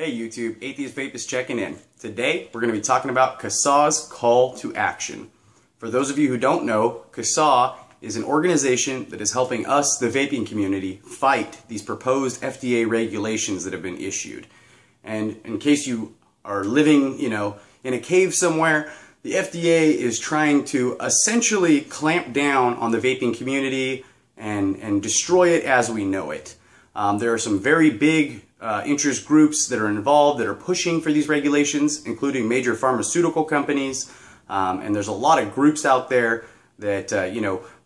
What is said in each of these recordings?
Hey YouTube, Atheist Vape is checking in. Today we're going to be talking about CASAA's call to action. For those of you who don't know, CASAA is an organization that is helping us, the vaping community, fight these proposed FDA regulations that have been issued. And in case you are living, in a cave somewhere, the FDA is trying to essentially clamp down on the vaping community and destroy it as we know it. There are some very big interest groups that are involved that are pushing for these regulations, including major pharmaceutical companies, and there's a lot of groups out there that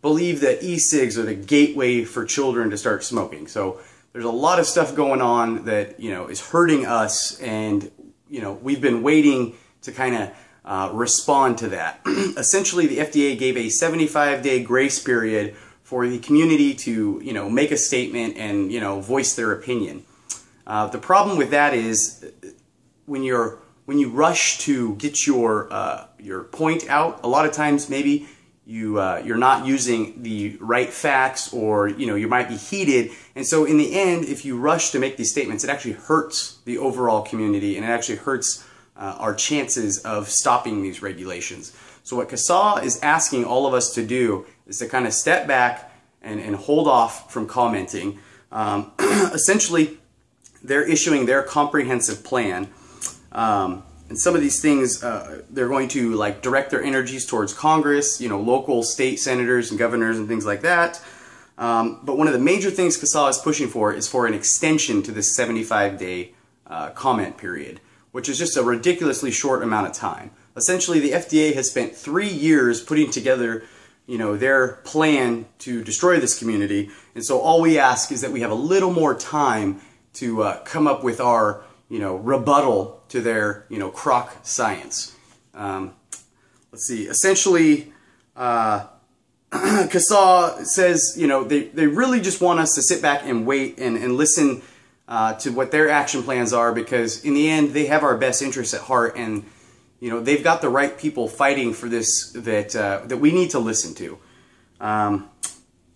believe that e-cigs are the gateway for children to start smoking. So there's a lot of stuff going on that is hurting us, and we've been waiting to kind of respond to that. Essentially, the FDA gave a 75-day grace period for the community to make a statement and voice their opinion. The problem with that is when you rush to get your point out, a lot of times maybe you're not using the right facts, or you might be heated, and so in the end, if you rush to make these statements, it actually hurts the overall community, and it actually hurts our chances of stopping these regulations. So what CASAA is asking all of us to do is to kind of step back and hold off from commenting. Essentially, they're issuing their comprehensive plan, and some of these things they're going to direct their energies towards Congress, local state senators and governors and things like that. But one of the major things CASAA is pushing for is for an extension to this 75-day comment period, which is just a ridiculously short amount of time. Essentially, the FDA has spent 3 years putting together their plan to destroy this community, and so all we ask is that we have a little more time to come up with our rebuttal to their crock science. Let's see. Essentially, CASAA says they really just want us to sit back and wait and listen to what their action plans are, because in the end they have our best interests at heart, and they've got the right people fighting for this that we need to listen to.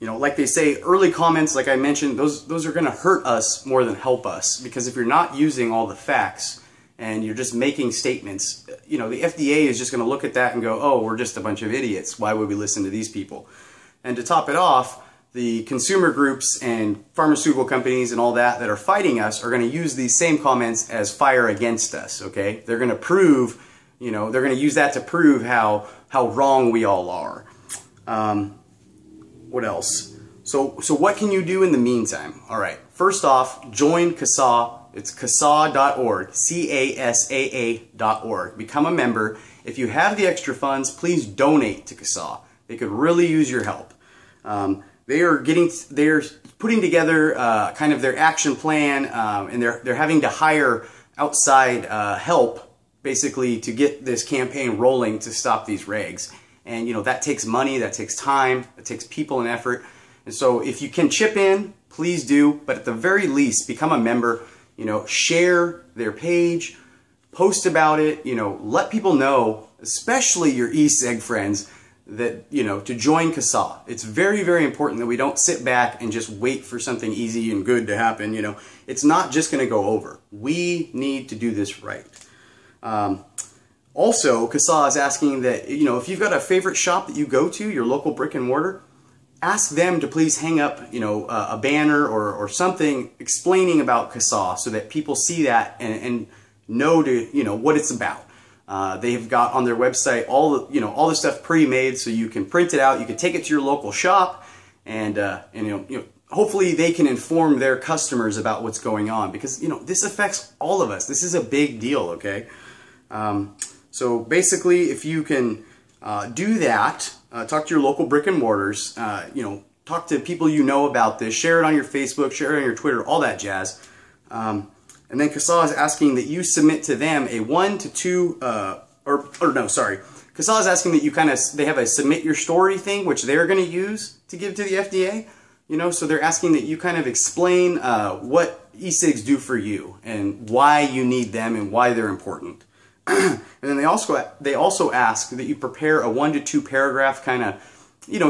Like they say, early comments, like I mentioned, those are going to hurt us more than help us, because if you're not using all the facts and you're just making statements, the FDA is just going to look at that and go, oh, we're just a bunch of idiots. Why would we listen to these people? And to top it off, the consumer groups and pharmaceutical companies and all that are fighting us are going to use these same comments as fire against us, okay? They're going to prove, they're going to use that to prove how wrong we all are. What else? So what can you do in the meantime? All right. First off, join CASAA. It's CASAA.org, CASAA.org. Become a member. If you have the extra funds, please donate to CASAA. They could really use your help. They're putting together kind of their action plan, and they're having to hire outside help, basically, to get this campaign rolling to stop these regs. And that takes money, that takes time, it takes people and effort. And so if you can chip in, please do. But at the very least, become a member. Share their page, post about it. Let people know, especially your e-cig friends, that to join CASAA. It's very, very important that we don't sit back and just wait for something easy and good to happen. It's not just going to go over. We need to do this right. Also, CASAA is asking that, if you've got a favorite shop that you go to, your local brick and mortar, ask them to please hang up, a banner or something explaining about CASAA, so that people see that and know what it's about. They've got on their website all the stuff pre-made, so you can print it out, you can take it to your local shop, and hopefully they can inform their customers about what's going on, because this affects all of us. This is a big deal, okay? So basically, if you can do that, talk to your local brick and mortars, talk to people about this, share it on your Facebook, share it on your Twitter, all that jazz. And then CASAA is asking that you submit to them a 1 to 2, CASAA is asking that they have a submit your story thing, which they're going to use to give to the FDA. So they're asking that you kind of explain what e-cigs do for you and why you need them and why they're important. And then they also ask that you prepare a 1 to 2 paragraph kind of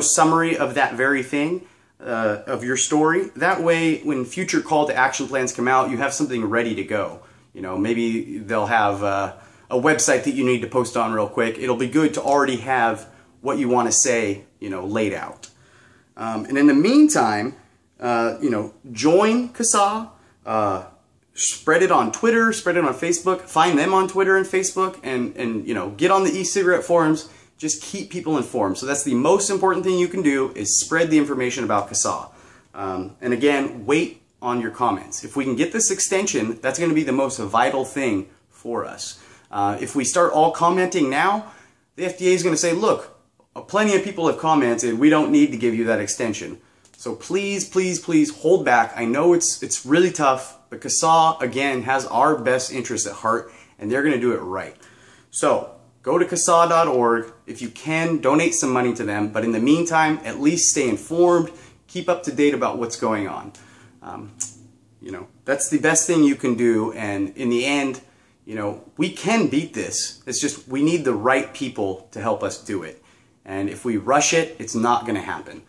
summary of that very thing, of your story. That way, when future call to action plans come out, you have something ready to go. You know, maybe they'll have a website that you need to post on real quick. It'll be good to already have what you want to say, you know, laid out. And in the meantime, you know, join CASAA, spread it on Twitter, spread it on Facebook, find them on Twitter and Facebook, and you know, get on the e-cigarette forums. Just keep people informed. So that's the most important thing you can do, is spread the information about CASAA. And again, wait on your comments. If we can get this extension, that's going to be the most vital thing for us. If we start all commenting now, the FDA is going to say, look, plenty of people have commented, we don't need to give you that extension. So please, please, please hold back. I know it's really tough, but CASAA, again, has our best interest at heart, and they're going to do it right. So go to CASAA.org. If you can, donate some money to them. But in the meantime, at least stay informed. Keep up to date about what's going on. You know, that's the best thing you can do. And in the end, you know, we can beat this. It's just we need the right people to help us do it. And if we rush it, it's not going to happen.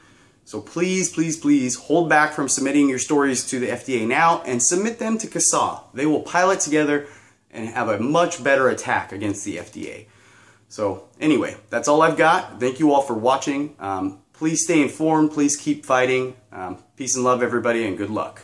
So please, please, please hold back from submitting your stories to the FDA now and submit them to CASAA. They will pilot together and have a much better attack against the FDA. So anyway, that's all I've got. Thank you all for watching. Please stay informed. Please keep fighting. Peace and love, everybody, and good luck.